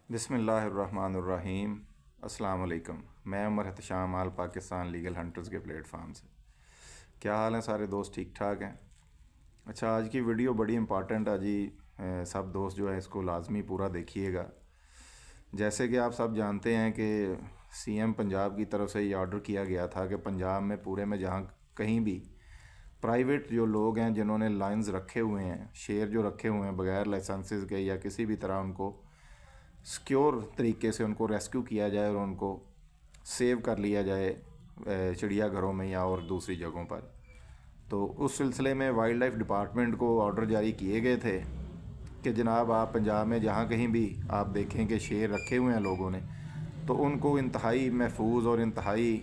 बिस्मिल्लाहिर्रहमानिर्रहीम। अस्सलाम वालेकुम। मैं उमर एहतशाम आल पाकिस्तान लीगल हंटर्स के प्लेटफार्म से। क्या हाल है सारे दोस्त, ठीक ठाक हैं? अच्छा, आज की वीडियो बड़ी इंपॉर्टेंट है जी। सब दोस्त जो है इसको लाजमी पूरा देखिएगा। जैसे कि आप सब जानते हैं कि सीएम पंजाब की तरफ से ये ऑर्डर किया गया था कि पंजाब में पूरे में जहाँ कहीं भी प्राइवेट जो लोग हैं जिन्होंने लाइंस रखे हुए हैं, शेर जो रखे हुए हैं बगैर लाइसेंसेस के या किसी भी तरह, उनको सिक्योर तरीके से उनको रेस्क्यू किया जाए और उनको सेव कर लिया जाए चिड़ियाघरों में या और दूसरी जगहों पर। तो उस सिलसिले में वाइल्ड लाइफ डिपार्टमेंट को ऑर्डर जारी किए गए थे कि जनाब आप पंजाब में जहाँ कहीं भी आप देखें कि शेर रखे हुए हैं लोगों ने, तो उनको इंतहाई महफूज और इंतहाई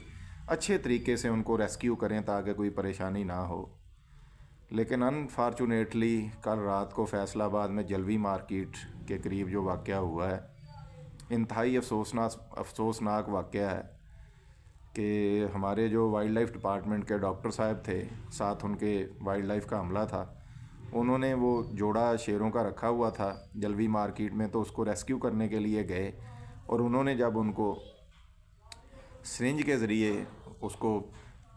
अच्छे तरीके से उनको रेस्क्यू करें ताकि कोई परेशानी ना हो। लेकिन अनफॉर्चुनेटली कल रात को फैसलाबाद में जलवी मार्केट के करीब जो वाक़या हुआ है, इंतहाई अफसोसनाक वाक़या है कि हमारे जो वाइल्ड लाइफ डिपार्टमेंट के डॉक्टर साहब थे, साथ उनके वाइल्ड लाइफ का अमला था, उन्होंने वो जोड़ा शेरों का रखा हुआ था जलवी मार्केट में, तो उसको रेस्क्यू करने के लिए गए और उन्होंने जब उनको सिरिंज के ज़रिए उसको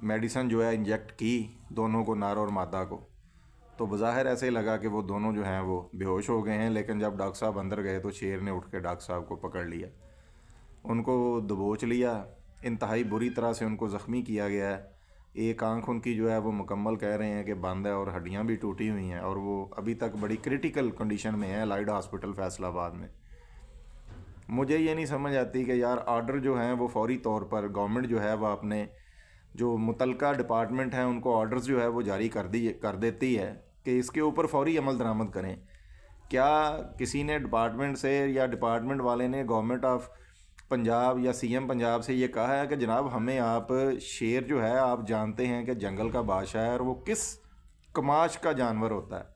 मेडिसन जो है इंजेक्ट की, दोनों को, नर और मादा को, तो बज़ाहिर ऐसे लगा कि वो दोनों जो हैं वो बेहोश हो गए हैं। लेकिन जब डॉक्टर साहब अंदर गए तो शेर ने उठ के डॉक्टर साहब को पकड़ लिया, उनको दबोच लिया, इंतहाई बुरी तरह से उनको ज़ख्मी किया गया है। एक आंख उनकी जो है वो मुकम्मल कह रहे हैं कि बंद है और हड्डियां भी टूटी हुई हैं और वो अभी तक बड़ी क्रिटिकल कंडीशन में है लाइड हॉस्पिटल फैसलाबाद में। मुझे ये नहीं समझ आती कि यार ऑर्डर जो हैं वो फौरी तौर पर गवर्नमेंट जो है वह अपने जो मुतलका डिपार्टमेंट हैं उनको ऑर्डर्स जो है वो जारी कर देती है कि इसके ऊपर फौरी अमल दरामद करें। क्या किसी ने डिपार्टमेंट से या डिपार्टमेंट वाले ने गवर्नमेंट ऑफ पंजाब या सीएम पंजाब से ये कहा है कि जनाब हमें आप शेर जो है, आप जानते हैं कि जंगल का बादशाह है और वो किस कमाश का जानवर होता है,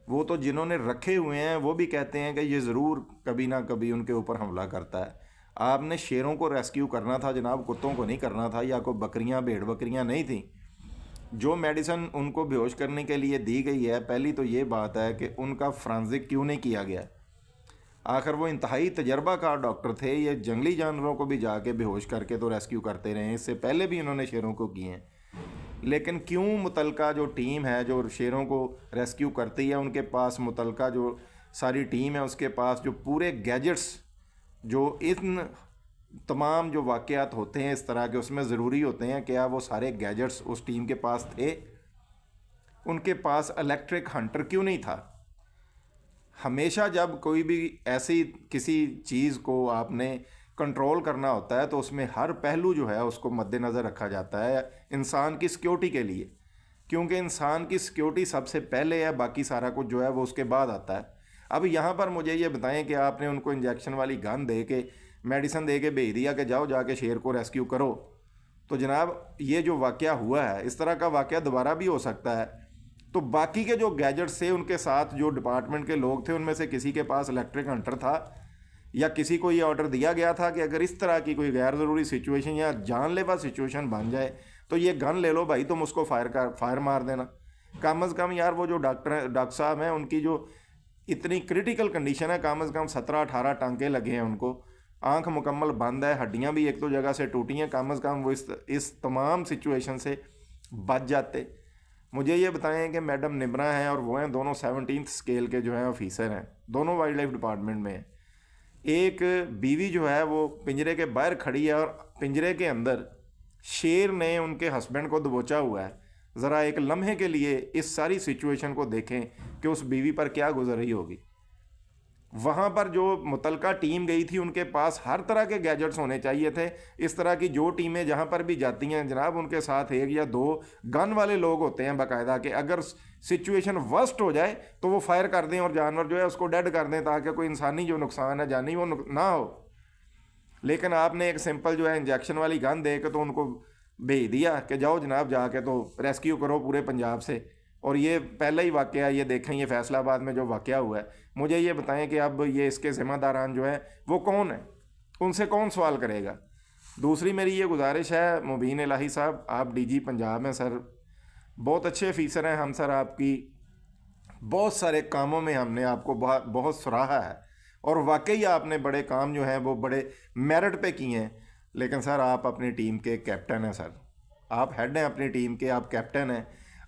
वो तो जिन्होंने रखे हुए हैं वो भी कहते हैं कि ये ज़रूर कभी ना कभी उनके ऊपर हमला करता है। आपने शेरों को रेस्क्यू करना था जनाब, कुत्तों को नहीं करना था, या कोई बकरियां, भेड़ बकरियां नहीं थी। जो मेडिसिन उनको बेहोश करने के लिए दी गई है, पहली तो ये बात है कि उनका फ्रांजिक क्यों नहीं किया गया। आखिर वो इंतहाई तजर्बाकार डॉक्टर थे, ये जंगली जानवरों को भी जाके बेहोश करके तो रेस्क्यू करते रहे, इससे पहले भी इन्होंने शेरों को किए हैं। लेकिन क्यों मुतलका जो टीम है जो शेरों को रेस्क्यू करती है, उनके पास मुतलका जो सारी टीम है उसके पास जो पूरे गैजेट्स, जो इन तमाम जो वाक़यात होते हैं इस तरह के उसमें ज़रूरी होते हैं, क्या वो सारे गैजेट्स उस टीम के पास थे? उनके पास इलेक्ट्रिक हंटर क्यों नहीं था? हमेशा जब कोई भी ऐसी किसी चीज़ को आपने कंट्रोल करना होता है तो उसमें हर पहलू जो है उसको मद्देनज़र रखा जाता है इंसान की सिक्योरिटी के लिए, क्योंकि इंसान की सिक्योरिटी सबसे पहले है, बाकी सारा कुछ जो है वो उसके बाद आता है। अब यहाँ पर मुझे ये बताएं कि आपने उनको इंजेक्शन वाली गन दे के, मेडिसिन दे के भेज दिया कि जाओ जाके शेर को रेस्क्यू करो, तो जनाब ये जो वाक़या हुआ है इस तरह का वाक़या दोबारा भी हो सकता है। तो बाकी के जो गैजेट्स थे उनके साथ जो डिपार्टमेंट के लोग थे उनमें से किसी के पास इलेक्ट्रिक हंटर था, या किसी को ये ऑर्डर दिया गया था कि अगर इस तरह की कोई गैर ज़रूरी सिचुएशन या जानलेवा सिचुएशन बन जाए तो ये गन ले लो भाई, तुम उसको फायर मार देना। कम अज़ कम यार वो जो डॉक्टर साहब हैं उनकी जो इतनी क्रिटिकल कंडीशन है, कम अज़ कम 17-18 टांके लगे हैं उनको, आंख मुकम्मल बंद है, हड्डियां भी एक दो जगह से टूटी हैं, कम अज़ कम वो इस तमाम सिचुएशन से बच जाते। मुझे ये बताएं कि मैडम निब्रा हैं और वो हैं दोनों 17th स्केल के जो हैं ऑफिसर हैं, दोनों वाइल्ड लाइफ डिपार्टमेंट में हैं। एक बीवी जो है वो पिंजरे के बाहर खड़ी है और पिंजरे के अंदर शेर ने उनके हस्बैंड को दबोचा हुआ है। ज़रा एक लम्हे के लिए इस सारी सिचुएशन को देखें कि उस बीवी पर क्या गुजर रही होगी। वहाँ पर जो मुतलका टीम गई थी उनके पास हर तरह के गैजेट्स होने चाहिए थे। इस तरह की जो टीमें जहाँ पर भी जाती हैं जनाब, उनके साथ एक या दो गन वाले लोग होते हैं बाकायदा, कि अगर सिचुएशन वर्स्ट हो जाए तो वो फायर कर दें और जानवर जो है उसको डेड कर दें ताकि कोई इंसानी जो नुकसान है जानी वो ना हो। लेकिन आपने एक सिंपल जो है इंजेक्शन वाली गन दे के तो उनको भेज दिया कि जाओ जनाब जाके तो रेस्क्यू करो पूरे पंजाब से। और ये पहला ही वाक़या, ये देखें ये फैसलाबाद में जो वाक़या हुआ है, मुझे ये बताएं कि अब ये इसके ज़िम्मेदारान जो है वो कौन है, उनसे कौन सवाल करेगा। दूसरी मेरी ये गुजारिश है, मुबीन इलाही साहब आप डीजी पंजाब हैं सर, बहुत अच्छे ऑफिसर हैं हम सर, आपकी बहुत सारे कामों में हमने आपको बहुत बहुत सराहा है, और वाकई आपने बड़े काम जो हैं वो बड़े मेरिट पे किए हैं। लेकिन सर आप अपनी टीम के कैप्टन हैं सर, आप हेड हैं अपनी टीम के, आप कैप्टन हैं।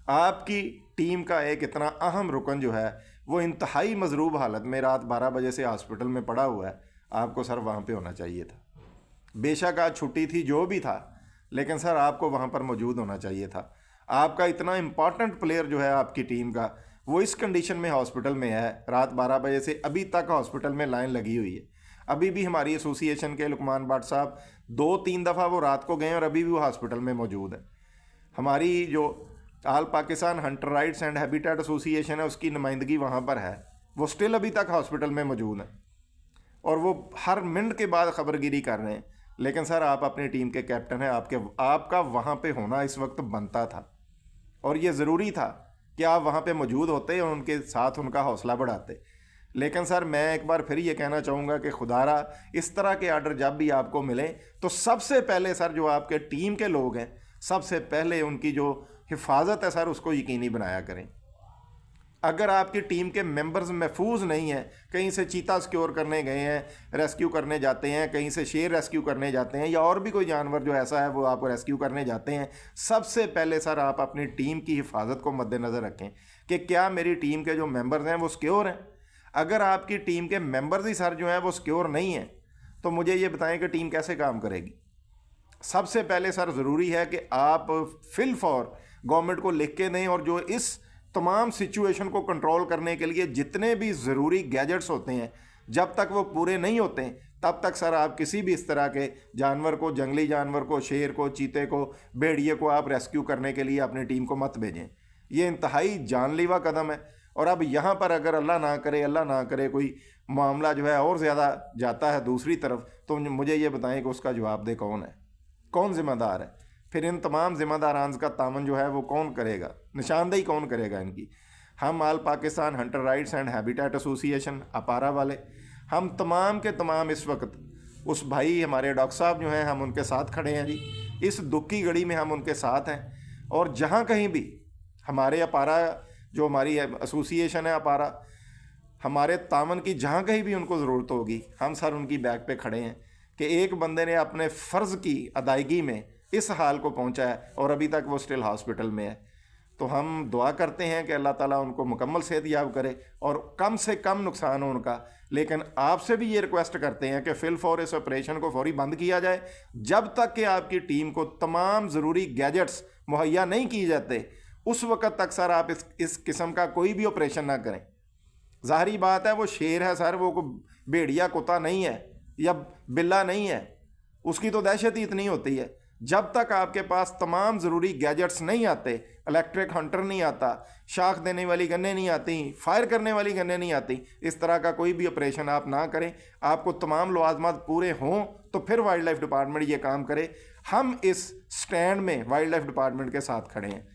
आपकी टीम का एक इतना अहम रुकन जो है वो इंतहाई मजरूब हालत में रात 12 बजे से हॉस्पिटल में पड़ा हुआ है, आपको सर वहाँ पे होना चाहिए था। बेशक आज छुट्टी थी, जो भी था, लेकिन सर आपको वहाँ पर मौजूद होना चाहिए था। आपका इतना इम्पॉर्टेंट प्लेयर जो है आपकी टीम का, वो इस कंडीशन में हॉस्पिटल में है। रात 12 बजे से अभी तक हॉस्पिटल में लाइन लगी हुई है। अभी भी हमारी एसोसिएशन के लुकमान भट्ट साहब 2-3 दफ़ा वो रात को गए और अभी भी वो हॉस्पिटल में मौजूद है। हमारी जो all Pakistan hunter rights and habitat association है उसकी नुमाइंदगी वहाँ पर है, वो स्टिल अभी तक हॉस्पिटल में मौजूद है और वो हर मिनट के बाद खबरगिरी कर रहे हैं। लेकिन सर आप अपनी टीम के कैप्टन हैं, आपका वहाँ पे होना इस वक्त बनता था और ये ज़रूरी था कि आप वहाँ पे मौजूद होते और उनके साथ उनका हौसला बढ़ाते। लेकिन सर मैं एक बार फिर ये कहना चाहूँगा कि खुदारा इस तरह के आर्डर जब भी आपको मिले तो सबसे पहले सर जो आपके टीम के लोग हैं, सबसे पहले उनकी जो हिफाजत है सर उसको यकीनी बनाया करें। अगर आपकी टीम के मेंबर्स महफूज नहीं हैं, कहीं से चीता सिक्योर करने गए हैं, रेस्क्यू करने जाते हैं, कहीं से शेर रेस्क्यू करने जाते हैं या और भी कोई जानवर जो ऐसा है वो आपको रेस्क्यू करने जाते हैं, सबसे पहले सर आप अपनी टीम की हिफाजत को मद्देनज़र रखें कि क्या मेरी टीम के जो मेंबर्स हैं वो सिक्योर हैं। अगर आपकी टीम के मेंबर्स ही सर जो हैं वो सिक्योर नहीं हैं तो मुझे ये बताएं कि टीम कैसे काम करेगी। सबसे पहले सर ज़रूरी है कि आप फिल फॉर गवर्नमेंट को लिख के दें और जो इस तमाम सिचुएशन को कंट्रोल करने के लिए जितने भी ज़रूरी गैजेट्स होते हैं, जब तक वो पूरे नहीं होते तब तक सर आप किसी भी इस तरह के जानवर को, जंगली जानवर को, शेर को, चीते को, भेड़िए को आप रेस्क्यू करने के लिए अपनी टीम को मत भेजें। ये इंतहाई जानलेवा कदम है। और अब यहाँ पर अगर अल्लाह ना करे कोई मामला जो है और ज़्यादा जाता है दूसरी तरफ, तो मुझे ये बताएं कि उसका जवाबदेह कौन है, कौन ज़िम्मेदार है। फिर इन तमाम ज़िम्मेदारान का तामन जो है वो कौन करेगा, निशानदेही कौन करेगा इनकी। हम all Pakistan hunter rights and habitat association अपारा वाले, हम तमाम के तमाम इस वक्त उस भाई हमारे डॉक्टर साहब जो हैं हम उनके साथ खड़े हैं जी। इस दुख की घड़ी में हम उनके साथ हैं और जहाँ कहीं भी हमारे अपारा जो हमारी एसोसिएशन है अपारा, हमारे तामन की जहाँ कहीं भी उनको ज़रूरत होगी, हम सर उनकी बैक पे खड़े हैं कि एक बंदे ने अपने फ़र्ज़ की अदायगी में इस हाल को पहुंचा है और अभी तक वो स्टिल हॉस्पिटल में है। तो हम दुआ करते हैं कि अल्लाह ताला उनको मुकम्मल सेहतयाब करे और कम से कम नुकसान हो उनका। लेकिन आपसे भी ये रिक्वेस्ट करते हैं कि फिल फॉर इस ऑपरेशन को फौरी बंद किया जाए जब तक कि आपकी टीम को तमाम ज़रूरी गैजेट्स मुहैया नहीं किए जाते। उस वक़्त तक सर आप इस किस्म का कोई भी ऑपरेशन ना करें। ज़ाहरी बात है वो शेर है सर, वो भेड़िया कुत्ता नहीं है या बिल्ला नहीं है, उसकी तो दहशत ही इतनी होती है। जब तक आपके पास तमाम ज़रूरी गैजेट्स नहीं आते, इलेक्ट्रिक हंटर नहीं आता, शाख देने वाली गन्ने नहीं आती, फायर करने वाली गन्ने नहीं आती, इस तरह का कोई भी ऑपरेशन आप ना करें। आपको तमाम लवाजमात पूरे हों तो फिर वाइल्ड लाइफ डिपार्टमेंट ये काम करे। हम इस स्टैंड में वाइल्ड लाइफ डिपार्टमेंट के साथ खड़े हैं।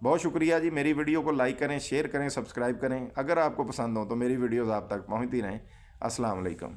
बहुत शुक्रिया जी। मेरी वीडियो को लाइक करें, शेयर करें, सब्सक्राइब करें। अगर आपको पसंद हो तो मेरी वीडियोज़ आप तक पहुँचती रहें। अस्सलाम वालेकुम।